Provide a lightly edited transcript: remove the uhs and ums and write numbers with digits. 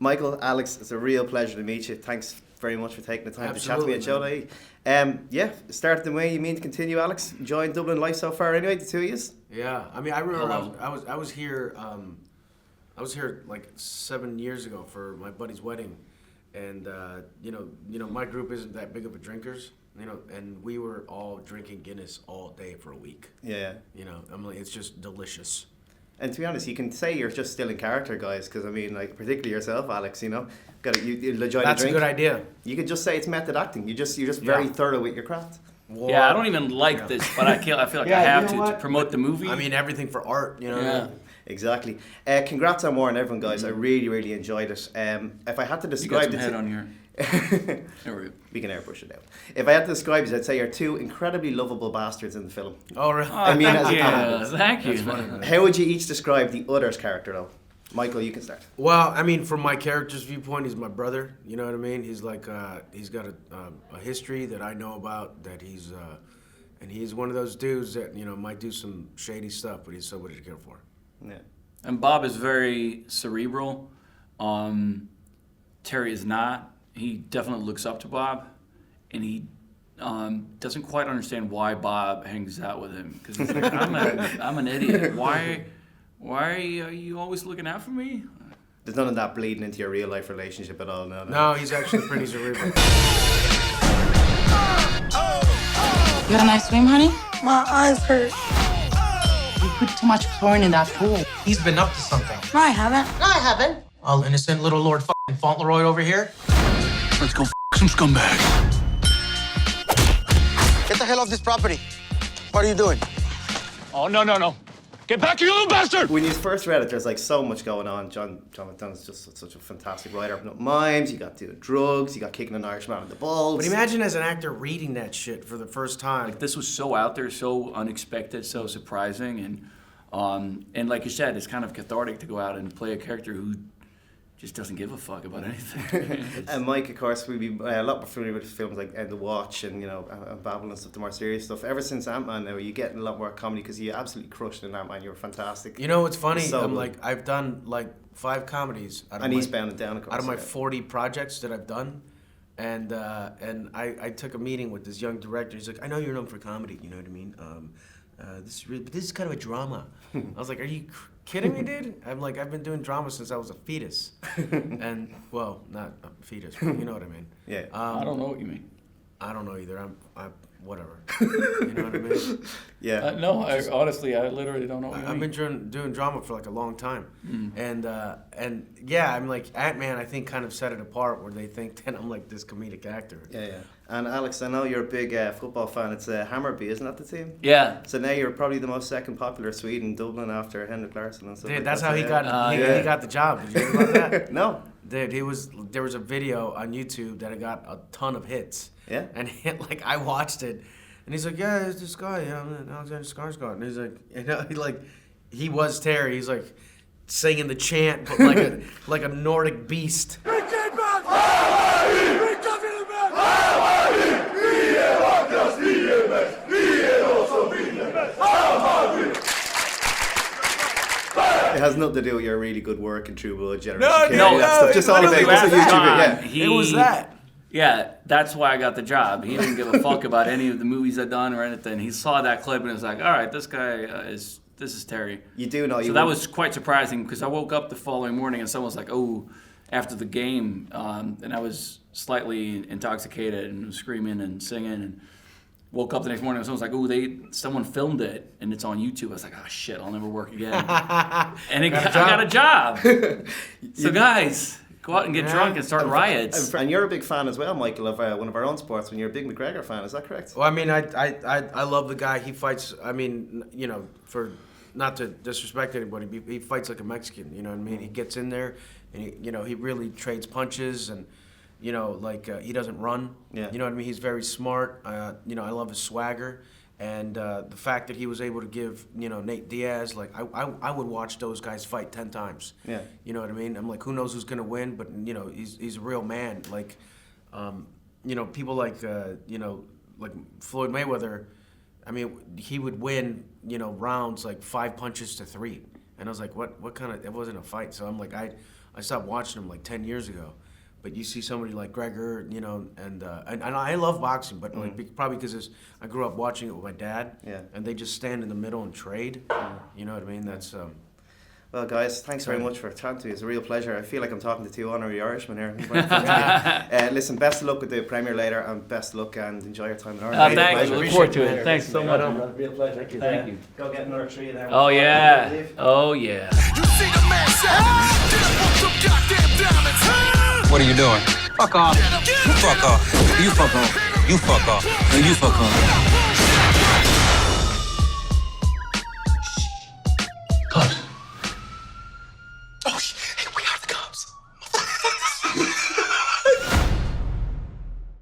Michael, Alex, it's a real pleasure to meet you. Thanks very much for taking the time Absolutely, to chat to me at JOE. Yeah, started the way you mean to continue, Alex. Enjoying Dublin life so far anyway, the two of you? Yeah, I mean, I remember I was here. I was here like 7 years ago for my buddy's wedding, and you know, my group isn't that big of a drinkers, you know, and we were all drinking Guinness all day for a week. Yeah. You know, I'm like, it's just delicious. And to be honest, you can say you're just still in character, guys, because I mean, like particularly yourself, Alex. You know, you'll enjoy That's the drink. a good idea. You could just say it's method acting. You're just very thorough with your craft. Well, Yeah, I don't even like this, but I feel like I have to promote the movie. I mean, everything for art, you know. Yeah. Exactly. Congrats on Warren, everyone, guys. I really enjoyed it. If I had to You got describe some it, head on your. There we go. we can airbrush it out. If I had to describe it, I'd say you're two incredibly lovable bastards in the film. Oh, really? I mean, as a Yeah, compliment. thank you. That's funny. How would you each describe the other's character, though? Michael, you can start. Well, I mean, from my character's viewpoint, he's my brother. You know what I mean? He's like, he's got a history that I know about. That he's, and he's one of those dudes that might do some shady stuff, but he's somebody to care for. Yeah. And Bob is very cerebral. Terry is not. He definitely looks up to Bob, and he doesn't quite understand why Bob hangs out with him. Because he's like, I'm an idiot. Why are you always looking out for me? There's none of that bleeding into your real life relationship at all. No, he's actually pretty cerebral. You had a nice swim, honey? My eyes hurt. You put too much chlorine in that pool. He's been up to something. No, I haven't. No, I haven't. All innocent little Lord f***ing Fauntleroy over here. Let's go some scumbag. Get the hell off this property. What are you doing? Oh, no. Get back, you little bastard! When you first read it, there's like so much going on. John McDonough's just such a fantastic writer. Opening up mimes, you got doing drugs, you got kicking an Irishman in the balls. But imagine as an actor reading that shit for the first time. Like, this was so out there, so unexpected, so surprising, and like you said, it's kind of cathartic to go out and play a character who just doesn't give a fuck about anything. And Mike, of course, we'd be a lot more familiar with films like End the Watch and Babylon and stuff, the more serious stuff. Ever since Ant-Man, now you get a lot more comedy because you absolutely crushed in Ant-Man. You were fantastic. You know what's funny? So I'm good. like, I've done like 5 comedies And Eastbound and Down, of course. out of my yeah. 40 projects that I've done, and I took a meeting with this young director. He's like, I know you're known for comedy. You know what I mean? But this is kind of a drama. I was like, are you kidding me, dude? I'm like, I've been doing drama since I was a fetus, and well, not a fetus, but you know what I mean. Yeah. I don't know what you mean. I don't know either. I'm whatever. You know what I mean? Yeah. No, honestly, I literally don't know what you I've mean. been doing drama for like a long time, and yeah, I'm like Ant-Man. I think kind of set it apart where they think that I'm like this comedic actor. Yeah. And Alex, I know you're a big football fan. It's Hammarby, isn't that the team? Yeah. So now you're probably the most second popular Swede in Dublin after Henrik Larsson and stuff. Dude, like that's that. how he So, got yeah. he got the job. Did you hear about that? No. Dude, there was a video on YouTube that got a ton of hits. Yeah. And like I watched it, and he's like, yeah, it's this guy, Alexander Skarsgård, and he's like, he was Terry. He's like singing the chant, but like a Nordic beast. It has nothing to do with your really good work in True Blood, Generation No, K, no, that stuff. Just all about literally, just a that's YouTube video. Yeah. It was that. Yeah, that's why I got the job. He didn't give a fuck about any of the movies I'd done or anything. He saw that clip and was like, all right, this guy this is Terry. You do know. So that was quite surprising because I woke up the following morning and someone was like, oh, after the game, and I was slightly intoxicated and screaming and singing and woke up the next morning and someone was like, oh, someone filmed it and it's on YouTube. I was like, oh shit, I'll never work again. And I got a job. So guys, go out and get drunk and start riots. And you're a big fan as well, Michael, of one of our own sports. When you're a big McGregor fan, is that correct? Well, I mean, I love the guy. He fights. I mean, for not to disrespect anybody, he fights like a Mexican. You know what I mean? He gets in there, and he really trades punches, and he doesn't run. Yeah. You know what I mean? He's very smart. I love his swagger, and the fact that he was able to give Nate Diaz, like I would watch those guys fight 10 times. Yeah. You know what I mean? I'm like, who knows who's gonna win? But he's a real man. Like, people like like Floyd Mayweather. I mean, he would win rounds like 5 punches to 3, and I was like, what kind of? It wasn't a fight. So I'm like, I stopped watching them like 10 years ago. But you see somebody like Gregor, you know, and I love boxing, but like, probably because I grew up watching it with my dad, and they just stand in the middle and trade. You know what I mean? That's. Well, guys, thanks very much for chatting to you. It's a real pleasure. I feel like I'm talking to two honorary Irishmen here. Listen, best of luck with the premiere later, and best of luck and enjoy your time in Ireland. Thanks. Look forward to it. Thanks so much. Real pleasure. Thank you. Go get another tree there. Oh yeah. Oh yeah. You see the man standing, get up on some goddamn diamonds. What are you doing? Fuck off. You fuck off. You fuck off. You fuck off. And you fuck off.